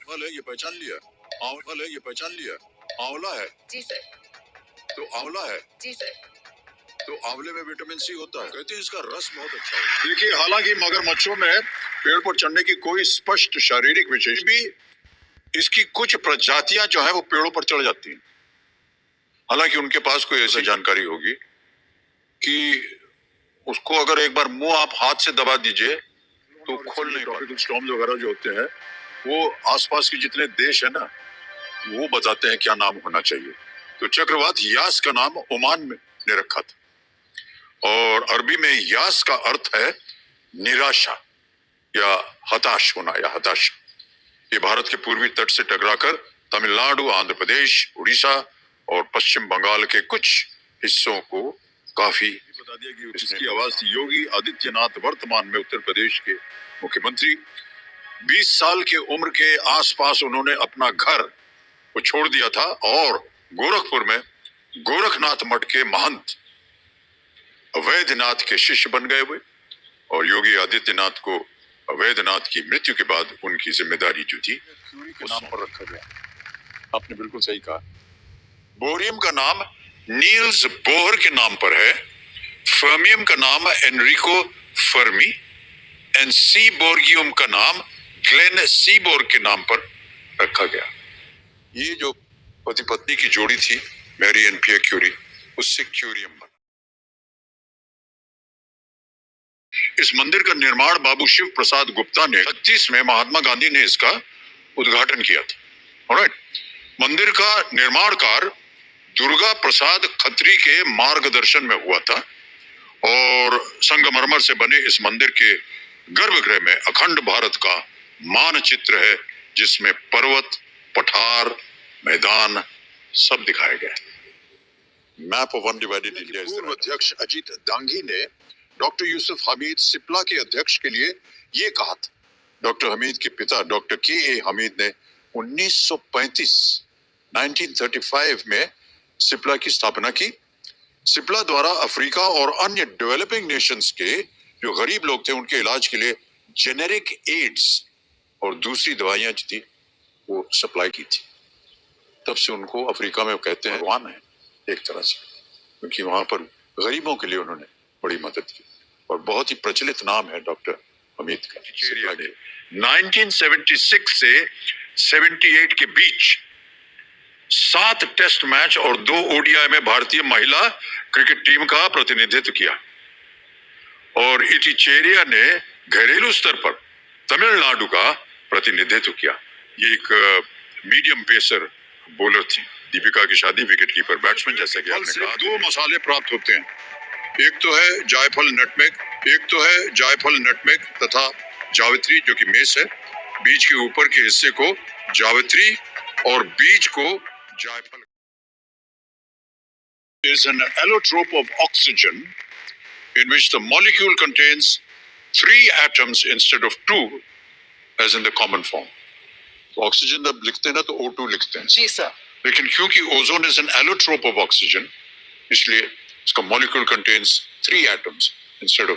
फल है, ये पहचान लिया। फल है, ये पहचान लिया। आंवला है। जी सर। तो आंवला है। जी सर। तो आंवले में विटामिन सी होता है, कहते हैं इसका रस बहुत अच्छा है। देखिए, हालांकि मगरमच्छों में पेड़ पर चढ़ने की कोई स्पष्ट शारीरिक विशेष भी, इसकी कुछ प्रजातियां जो है वो पेड़ों पर चढ़ जाती हैं। हालांकि उनके पास कोई ऐसी जानकारी होगी कि उसको अगर एक बार मुंह आप हाथ से दबा दीजिए तो खोल नहीं पाते। स्टॉर्म्स वगैरह जो होते हैं वो आसपास के जितने देश है ना, वो बताते हैं क्या नाम होना चाहिए। तो चक्रवात यास का नाम ओमान ने रखा था और अरबी में यास का अर्थ है निराशा या हताश होना या हताशा। ये भारत के पूर्वी तट से टकराकर तमिलनाडु, आंध्र प्रदेश, उड़ीसा और पश्चिम बंगाल के कुछ हिस्सों को काफी बता दिया कि इसकी आवाज थी योगी आदित्यनाथ, वर्तमान में उत्तर प्रदेश के मुख्यमंत्री। 20 साल के उम्र के आसपास उन्होंने अपना घर को छोड़ दिया था और गोरखपुर में गोरखनाथ मठ के महंत वैद्यनाथ के शिष्य बन गए हुए और योगी आदित्यनाथ को वैद्यनाथ की मृत्यु के बाद उनकी जिम्मेदारी जो थी के नाम पर रखा गया। आपने बिल्कुल सही कहा। बोरियम का नाम नील्स बोहर के नाम पर है, फर्मियम का नाम एनरिको फर्मी एंड सीबोर्गियम का नाम ग्लेन सीबोर के नाम पर रखा गया। ये जो पति पत्नी की जोड़ी थी मैरी एंड पियर क्यूरी, उससे क्यूरियम बना। इस मंदिर का निर्माण बाबू शिव प्रसाद गुप्ता ने 36 में महात्मा गांधी ने इसका उद्घाटन किया था। ऑलराइट, मंदिर का निर्माण कार्य दुर्गा प्रसाद खत्री के मार्गदर्शन में हुआ था और संगमरमर से बने इस मंदिर के गर्भगृह में अखंड भारत का मानचित्र है, जिसमें पर्वत, पठार, मैदान सब दिखाए गए। Map of undivided India. पूर्व अध्यक्ष अजीत डांगी ने डॉक्टर यूसुफ हमीद सिप्ला के अध्यक्ष के लिए ये कहा था। डॉक्टर हमीद के पिता डॉक्टर के हमीद ने 1935 में सिप्ला की स्थापना की। सिप्ला द्वारा अफ्रीका और अन्य डेवलपिंग नेशंस के जो गरीब लोग थे उनके इलाज के लिए जेनेरिक एड्स और दूसरी दवाइयां जो थी वो सप्लाई की थी। तब से उनको अफ्रीका में कहते हैं भगवान है एक तरह से, क्योंकि वहां पर गरीबों के लिए उन्होंने बड़ी मदद की और बहुत ही प्रचलित नाम है डॉक्टर हमीद का। 1976 से 78 के बीच 7 टेस्ट मैच और 2 ओडीआई में भारतीय महिला क्रिकेट टीम का प्रतिनिधित्व किया और इटिचेरिया ने घरेलू स्तर पर तमिलनाडु का प्रतिनिधित्व किया। ये एक मीडियम पेसर बॉलर थी। दीपिका की शादी विकेट कीपर बैट्समैन जैसे कि आपने कहा। 2 मसाले प्राप्त होते हैं, एक तो है जायफल नटमेग, तथा जावित्री जो कि मेस है। बीज के ऊपर के हिस्से को जावित्री और बीज को जायफल। is an allotrope of oxygen in which the molecule contains 3 atoms instead of 2 as in the common form. तो ऑक्सीजन जब लिखते हैं ना तो O2 लिखते हैं। जी सर। लेकिन क्योंकि ozone is an allotrope of oxygen, इसलिए इसका molecule contains 3 atoms instead of